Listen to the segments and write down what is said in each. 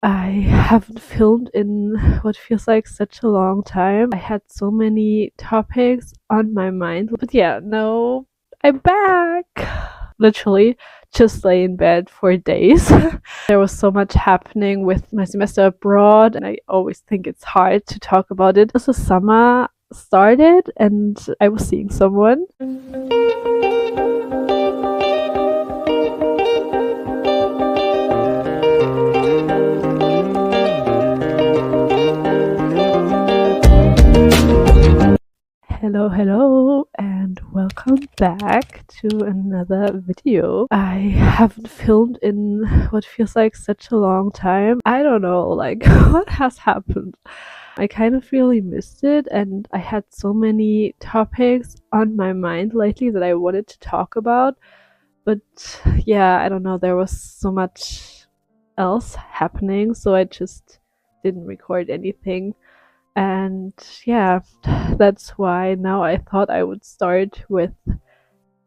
I haven't filmed in what feels like such a long time. I had so many topics on my mind. But yeah, no, I'm back. Literally just lay in bed for days. There was so much happening with my semester abroad, and I always think it's hard to talk about it. Also, summer started, and I was seeing someone. Hello, and welcome back to another video. I haven't filmed in what feels like such a long time. I don't know, like, what has happened? I kind of really missed it, and I had so many topics on my mind lately that I wanted to talk about. But yeah, I don't know, there was so much else happening, so I just didn't record anything. And yeah, that's why now I thought I would start with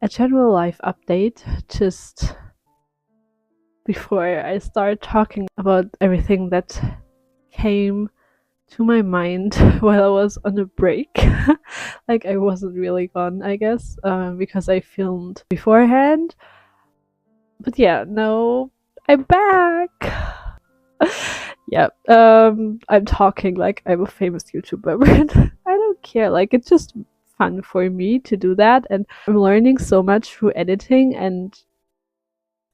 a general life update just before I start talking about everything that came to my mind while I was on a break. Like, I wasn't really gone, I guess, because I filmed beforehand. But yeah, no, I'm back. Yeah, I'm talking like I'm a famous YouTuber, but I don't care. Like, it's just fun for me to do that, and I'm learning so much through editing, and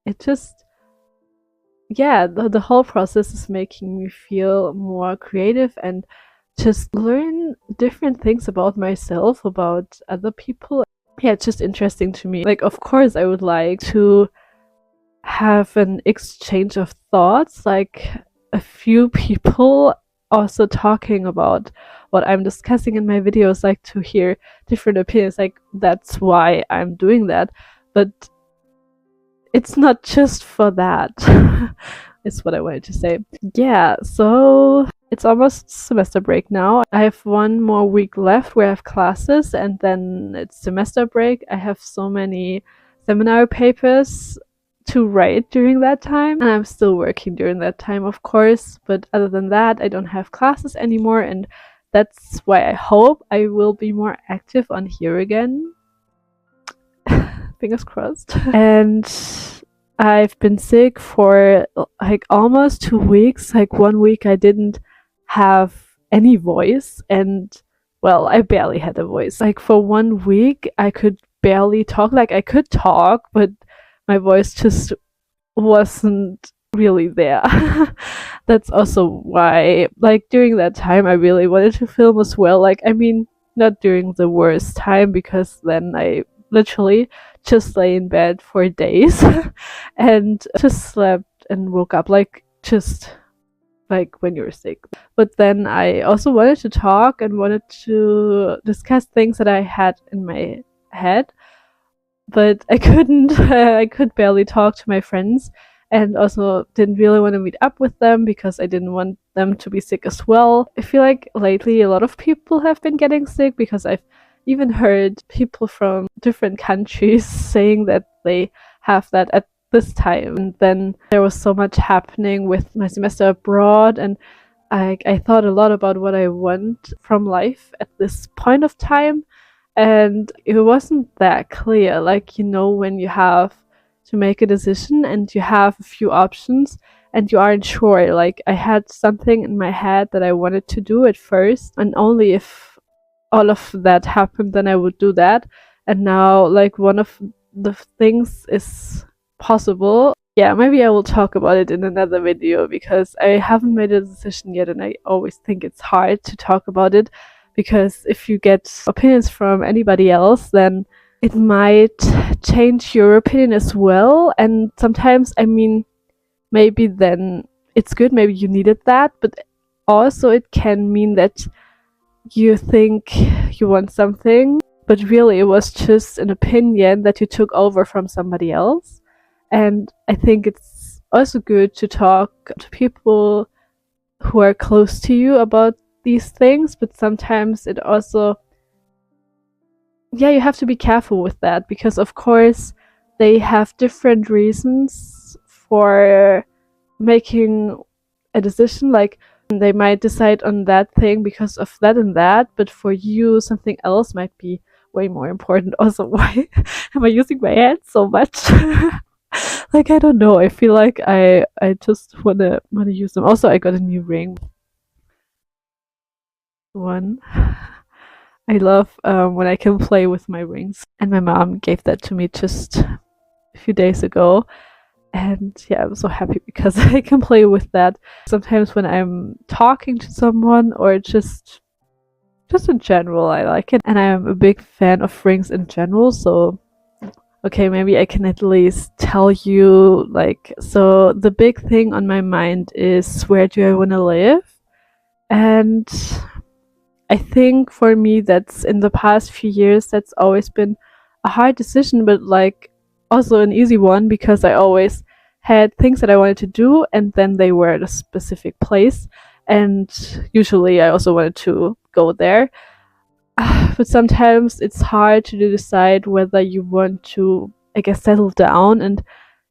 it just, yeah, the whole process is making me feel more creative and just learn different things about myself, about other people. Yeah, it's just interesting to me. Like, of course, I would like to have an exchange of thoughts, like a few people also talking about what I'm discussing in my videos, like to hear different opinions. Like, that's why I'm doing that. But it's not just for that. Is what I wanted to say. Yeah, so it's almost semester break now. I have one more week left where I have classes, and then it's semester break. I have so many seminar papers to write during that time, and I'm still working during that time, of course. But other than that, I don't have classes anymore, and that's why I hope I will be more active on here again. Fingers crossed. And I've been sick for like almost 2 weeks. Like, 1 week I didn't have any voice, and well, I barely had a voice. Like, for 1 week I could barely talk. Like, I could talk, but my voice just wasn't really there. That's also why, like, during that time I really wanted to film as well. Like, I mean, not during the worst time, because then I literally just lay in bed for days and just slept and woke up, like, just like when you're sick. But then I also wanted to talk and wanted to discuss things that I had in my head, but I couldn't. I could barely talk to my friends, and also didn't really want to meet up with them because I didn't want them to be sick as well. I feel like lately a lot of people have been getting sick, because I've even heard people from different countries saying that they have that at this time. And then there was so much happening with my semester abroad, and I thought a lot about what I want from life at this point of time, and it wasn't that clear. Like, when you have to make a decision and you have a few options and you aren't sure. Like, I had something in my head that I wanted to do at first, and only if all of that happened, then I would do that. And now, like, one of the things is possible. Yeah, maybe I will talk about it in another video, because I haven't made a decision yet, and I always think it's hard to talk about it, because if you get opinions from anybody else, then it might change your opinion as well. And sometimes, I mean, maybe then it's good, maybe you needed that, but also it can mean that you think you want something, but really it was just an opinion that you took over from somebody else. And I think it's also good to talk to people who are close to you about these things, but sometimes it also, yeah, you have to be careful with that, because of course they have different reasons for making a decision, like they might decide on that thing because of that and that, but for you something else might be way more important. Also, why am I using my hands so much? Like, I don't know, I feel like I just wanna use them. Also, I got a new ring. One. I love when I can play with my rings, and my mom gave that to me just a few days ago. And yeah, I'm so happy because I can play with that. Sometimes when I'm talking to someone or just in general, I like it. And I'm a big fan of rings in general, so okay, maybe I can at least tell you, like, so the big thing on my mind is, where do I want to live? And I think for me, that's in the past few years, that's always been a hard decision, but like also an easy one, because I always had things that I wanted to do, and then they were at a specific place, and usually I also wanted to go there. But sometimes it's hard to decide whether you want to, I guess, settle down and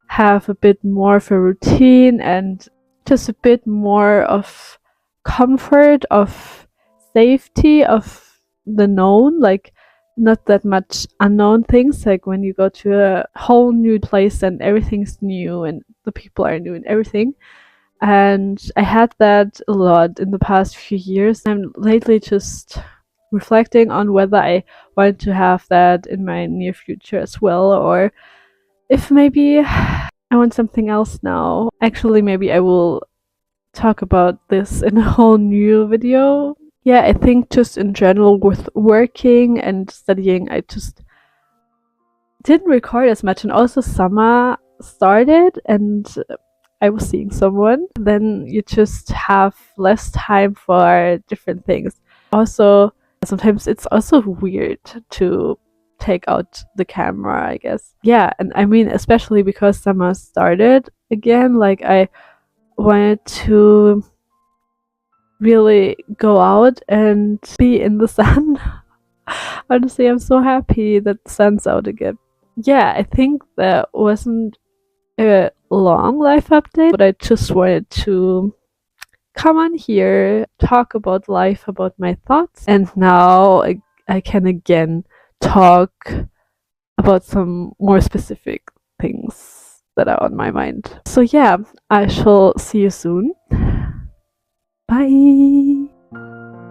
have a bit more of a routine and just a bit more of comfort, of safety, of the known, like not that much unknown things, like when you go to a whole new place and everything's new and the people are new and everything. And I had that a lot in the past few years. I'm lately just reflecting on whether I want to have that in my near future as well, or if maybe I want something else now. Actually, maybe I will talk about this in a whole new video. Yeah, I think just in general with working and studying, I just didn't record as much. And also summer started and I was seeing someone. Then you just have less time for different things. Also, sometimes it's also weird to take out the camera, I guess. Yeah, and I mean, especially because summer started again, like I wanted to really go out and be in the sun. Honestly, I'm so happy that the sun's out again. Yeah, I think that wasn't a long life update, but I just wanted to come on here, talk about life, about my thoughts, and now I can again talk about some more specific things that are on my mind. So yeah, I shall see you soon. Bye.